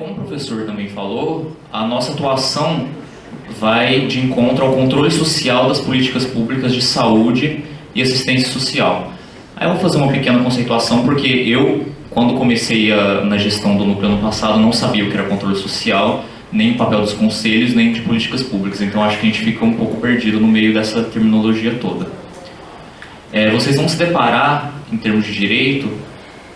Como o professor também falou, a nossa atuação vai de encontro ao controle social das políticas públicas de saúde e assistência social. Aí eu vou fazer uma pequena conceituação, porque eu, quando comecei na gestão do núcleo ano passado, não sabia o que era controle social, nem o papel dos conselhos, nem de políticas públicas. Então acho que a gente fica um pouco perdido no meio dessa terminologia toda. Vocês vão se deparar, em termos de direito,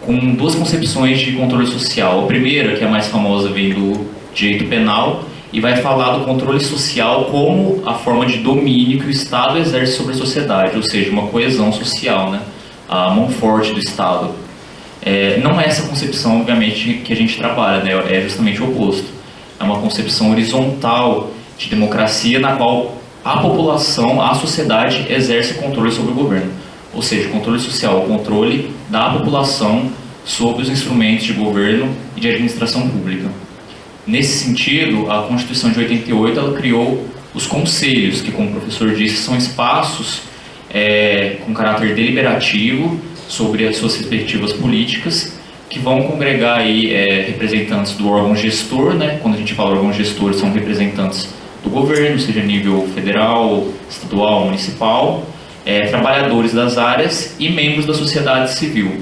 com duas concepções de controle social. A primeira, que é a mais famosa, vem do direito penal e vai falar do controle social como a forma de domínio que o Estado exerce sobre a sociedade, ou seja, uma coesão social, né? A mão forte do Estado. Não é essa concepção, obviamente, que a gente trabalha, né? É justamente o oposto. É uma concepção horizontal de democracia na qual a população, a sociedade, exerce controle sobre o governo. Ou seja, controle social, o controle da população sobre os instrumentos de governo e de administração pública. Nesse sentido, a Constituição de 88 ela criou os conselhos, que, como o professor disse, são espaços com caráter deliberativo sobre as suas respectivas políticas, que vão congregar aí representantes do órgão gestor, né? Quando a gente fala órgão gestor, são representantes do governo, seja nível federal, estadual, municipal, trabalhadores das áreas e membros da sociedade civil.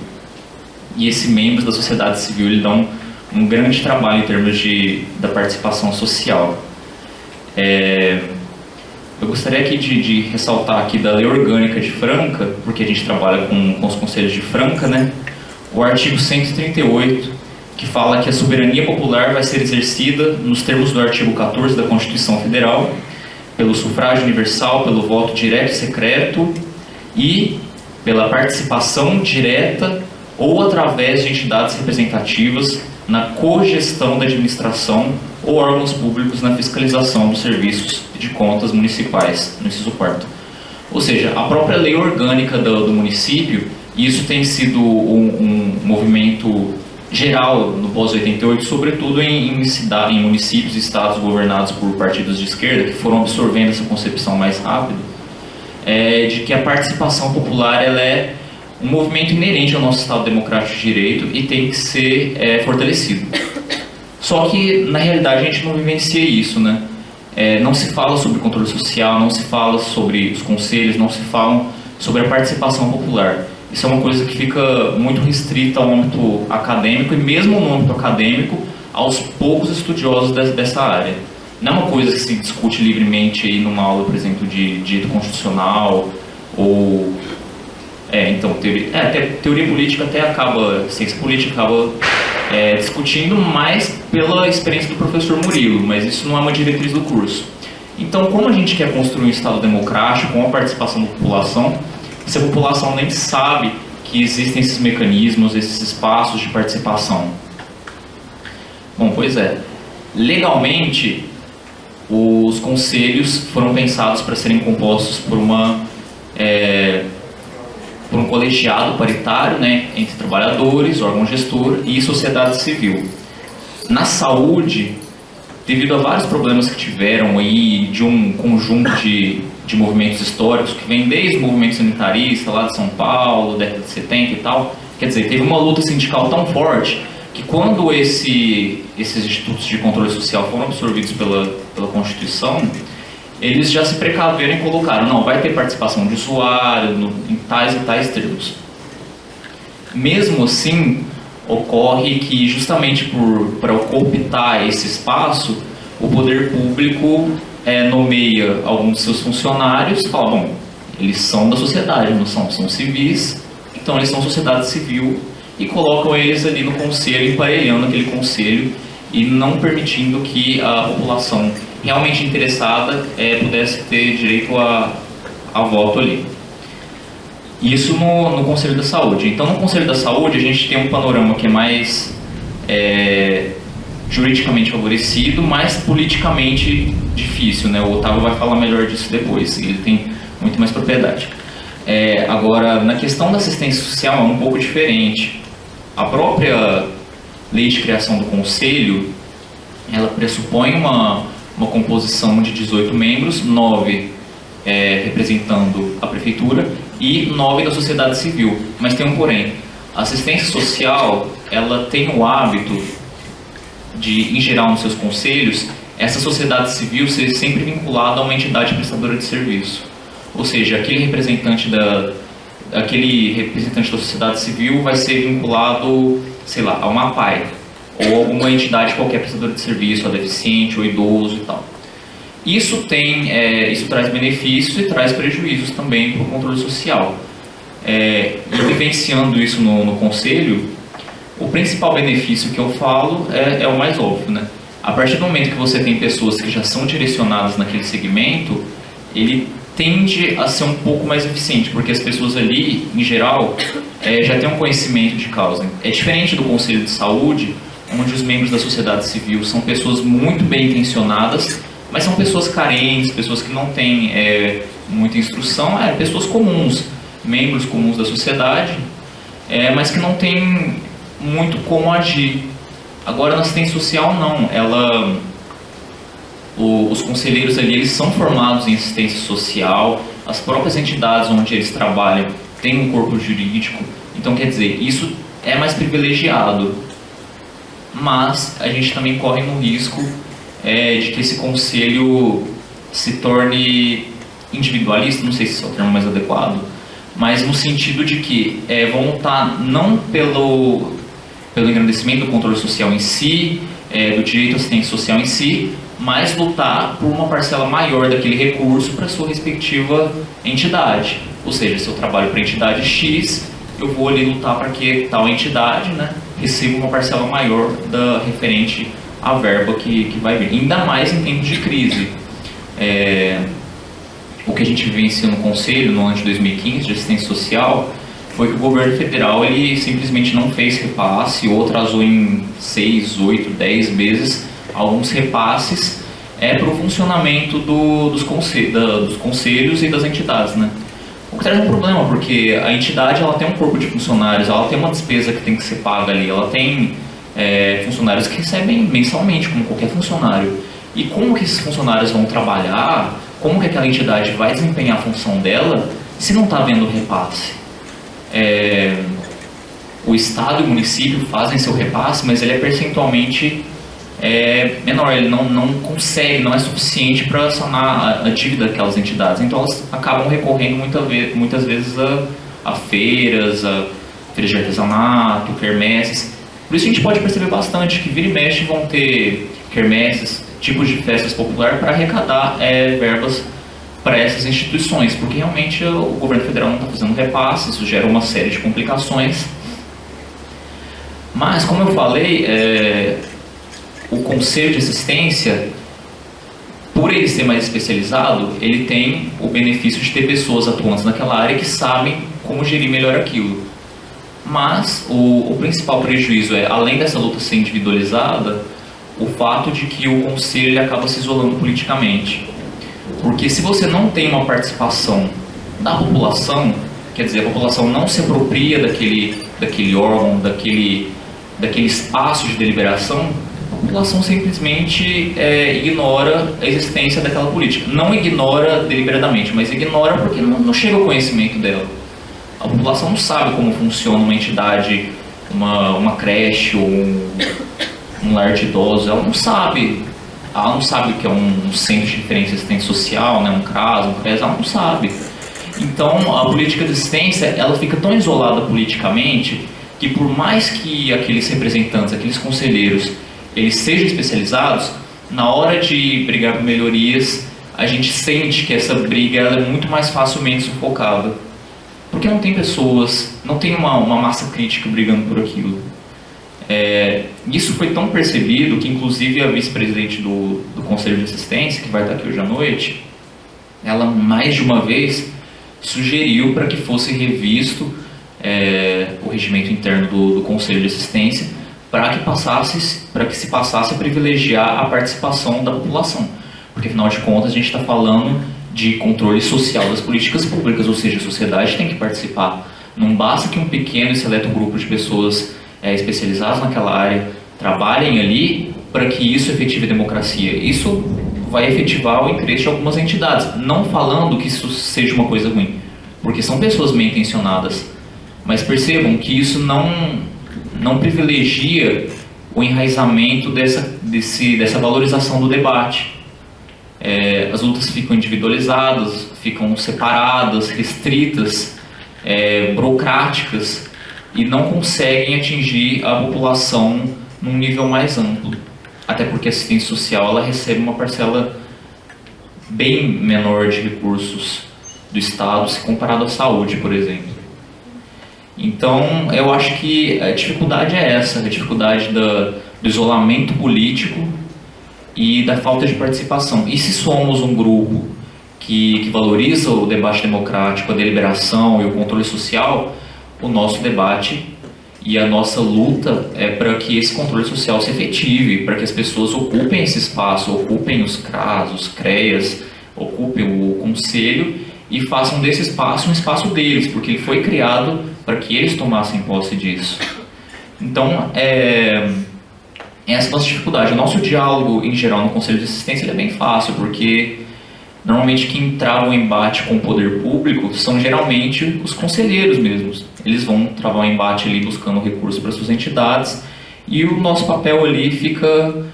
E esses membros da sociedade civil eles dão um grande trabalho em termos da participação social. Eu gostaria aqui de ressaltar aqui da Lei Orgânica de Franca, porque a gente trabalha com os conselhos de Franca, né? O artigo 138, que fala que a soberania popular vai ser exercida nos termos do artigo 14 da Constituição Federal, pelo sufrágio universal, pelo voto direto e secreto e pela participação direta ou através de entidades representativas na cogestão da administração ou órgãos públicos na fiscalização dos serviços de contas municipais, no inciso 4º. Ou seja, a própria lei orgânica do município, isso tem sido um movimento geral no pós-88, sobretudo em municípios e estados governados por partidos de esquerda, que foram absorvendo essa concepção mais rápido, de que a participação popular ela é um movimento inerente ao nosso Estado democrático de direito e tem que ser fortalecido. Só que, na realidade, a gente não vivencia isso, né? Não se fala sobre controle social, não se fala sobre os conselhos, não se fala sobre a participação popular. Isso é uma coisa que fica muito restrita ao âmbito acadêmico e mesmo no âmbito acadêmico, aos poucos estudiosos dessa área. Não é uma coisa que se discute livremente aí numa aula, por exemplo, de direito constitucional ou... teoria política até acaba, ciência política acaba discutindo mais pela experiência do professor Murilo, mas isso não é uma diretriz do curso. Então, como a gente quer construir um Estado democrático com a participação da população, se a população nem sabe que existem esses mecanismos, esses espaços de participação? Bom, pois é. Legalmente, os conselhos foram pensados para serem compostos por um colegiado paritário, né, entre trabalhadores, órgão gestor e sociedade civil. Na saúde, devido a vários problemas que tiveram aí, de um conjunto de movimentos históricos, que vem desde o movimento sanitarista lá de São Paulo, década de 70 e tal, quer dizer, teve uma luta sindical tão forte que quando esses institutos de controle social foram absorvidos pela Constituição, eles já se precaveram e colocaram, não, vai ter participação de usuário em tais e tais termos. Mesmo assim, ocorre que justamente para cooptar esse espaço, o poder público nomeia alguns de seus funcionários e fala, bom, eles são da sociedade, não são civis, então eles são sociedade civil, e colocam eles ali no conselho, emparelhando aquele conselho e não permitindo que a população realmente interessada pudesse ter direito a voto ali. Isso no Conselho da Saúde. Então, no Conselho da Saúde, a gente tem um panorama que é mais juridicamente favorecido, mas politicamente difícil, né? O Otávio vai falar melhor disso depois, ele tem muito mais propriedade. Agora, na questão da assistência social é um pouco diferente. A própria lei de criação do Conselho, ela pressupõe uma composição de 18 membros, 9 representando a prefeitura e 9 da sociedade civil. Mas tem um porém. A assistência social, ela tem o hábito em geral, nos seus conselhos, essa sociedade civil ser sempre vinculada a uma entidade prestadora de serviço. Ou seja, aquele representante da sociedade civil vai ser vinculado, sei lá, a uma APAE, ou alguma entidade qualquer prestadora de serviço, a deficiente ou idoso e tal. Isso traz benefícios e traz prejuízos também para o controle social. E vivenciando isso no conselho, o principal benefício que eu falo é o mais óbvio, né? A partir do momento que você tem pessoas que já são direcionadas naquele segmento, ele tende a ser um pouco mais eficiente, porque as pessoas ali, em geral, já têm um conhecimento de causa. É diferente do Conselho de Saúde, onde os membros da sociedade civil são pessoas muito bem intencionadas, mas são pessoas carentes, pessoas que não têm muita instrução, pessoas comuns, membros comuns da sociedade, mas que não têm muito como agir. Agora, na assistência social, não. Os conselheiros ali, eles são formados em assistência social, as próprias entidades onde eles trabalham têm um corpo jurídico, então, quer dizer, isso é mais privilegiado. Mas a gente também corre no risco de que esse conselho se torne individualista, não sei se esse é o termo mais adequado, mas no sentido de que vão lutar não pelo engrandecimento do controle social em si, do direito à assistência social em si, mas lutar por uma parcela maior daquele recurso para a sua respectiva entidade. Ou seja, se eu trabalho para a entidade X, eu vou ali lutar para que tal entidade, né, receba uma parcela maior referente à verba que vai vir. Ainda mais em tempos de crise. O que a gente vivenciou no Conselho, no ano de 2015, de assistência social, foi que o governo federal ele simplesmente não fez repasse ou atrasou em 6, 8, 10 meses alguns repasses para o funcionamento dos conselhos e das entidades, né? O que traz um problema, porque a entidade ela tem um corpo de funcionários, ela tem uma despesa que tem que ser paga ali, ela tem funcionários que recebem mensalmente, como qualquer funcionário. E como que esses funcionários vão trabalhar, como que aquela entidade vai desempenhar a função dela se não está havendo repasse? O Estado e o município fazem seu repasse, mas ele é percentualmente menor, ele não consegue, não é suficiente para sanar a dívida daquelas entidades. Então elas acabam recorrendo muitas vezes a feiras de artesanato, quermesses. Por isso a gente pode perceber bastante que vira e mexe vão ter quermesses, tipos de festas populares para arrecadar verbas para essas instituições, porque realmente o governo federal não está fazendo repasse, isso gera uma série de complicações. Mas, como eu falei, o Conselho de Assistência, por ele ser mais especializado, ele tem o benefício de ter pessoas atuantes naquela área que sabem como gerir melhor aquilo. Mas o principal prejuízo além dessa luta ser individualizada, o fato de que o Conselho ele acaba se isolando politicamente. Porque se você não tem uma participação da população, quer dizer, a população não se apropria daquele órgão, daquele espaço de deliberação, a população simplesmente ignora a existência daquela política. Não ignora deliberadamente, mas ignora porque não chega ao conhecimento dela. A população não sabe como funciona uma entidade, uma creche ou um lar de idosos, ela não sabe. Ela não sabe o que é um centro de referência de assistência social, né, um CRAS, um CRES, ela não sabe. Então, a política de assistência, ela fica tão isolada politicamente que por mais que aqueles representantes, aqueles conselheiros, eles sejam especializados, na hora de brigar por melhorias, a gente sente que essa briga ela é muito mais facilmente sufocada. Porque não tem pessoas, não tem uma massa crítica brigando por aquilo. Isso foi tão percebido que inclusive a vice-presidente do Conselho de Assistência, que vai estar aqui hoje à noite, ela mais de uma vez sugeriu para que fosse revisto o regimento interno do Conselho de Assistência para que se passasse a privilegiar a participação da população. Porque afinal de contas a gente está falando de controle social das políticas públicas, ou seja, a sociedade tem que participar. Não basta que um pequeno e seleto grupo de pessoas especializadas naquela área trabalhem ali para que isso efetive a democracia. Isso vai efetivar o interesse de algumas entidades, não falando que isso seja uma coisa ruim, porque são pessoas bem intencionadas, mas percebam que isso não privilegia o enraizamento dessa valorização do debate. As lutas ficam individualizadas, ficam separadas, restritas, burocráticas, e não conseguem atingir a população num nível mais amplo. Até porque a assistência social ela recebe uma parcela bem menor de recursos do Estado se comparado à saúde, por exemplo. Então, eu acho que a dificuldade é essa, a dificuldade do isolamento político e da falta de participação. E se somos um grupo que valoriza o debate democrático, a deliberação e o controle social, o nosso debate e a nossa luta é para que esse controle social se efetive, para que as pessoas ocupem esse espaço, ocupem os CRAS, os CREAS, ocupem o conselho e façam desse espaço um espaço deles, porque ele foi criado para que eles tomassem posse disso. Então, essa é a nossa dificuldade. O nosso diálogo, em geral, no Conselho de Assistência ele é bem fácil, porque normalmente quem trava um embate com o poder público são geralmente os conselheiros mesmos. Eles vão travar um embate ali buscando recursos para suas entidades, e o nosso papel ali fica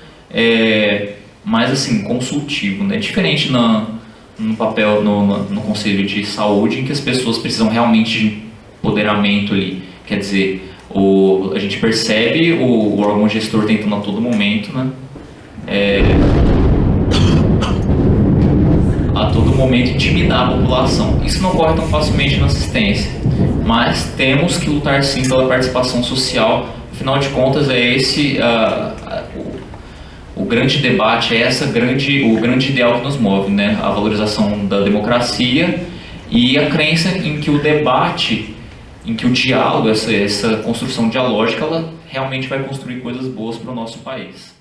mais assim, consultivo, né? Diferente no papel no Conselho de Saúde, em que as pessoas precisam realmente de empoderamento ali. Quer dizer, a gente percebe o órgão gestor tentando a todo momento, né? A todo momento intimidar a população. Isso não ocorre tão facilmente na assistência, mas temos que lutar sim pela participação social. Afinal de contas, é esse o grande debate, o grande ideal que nos move, né? A valorização da democracia e a crença em que o debate, em que o diálogo, essa construção dialógica, ela realmente vai construir coisas boas para o nosso país.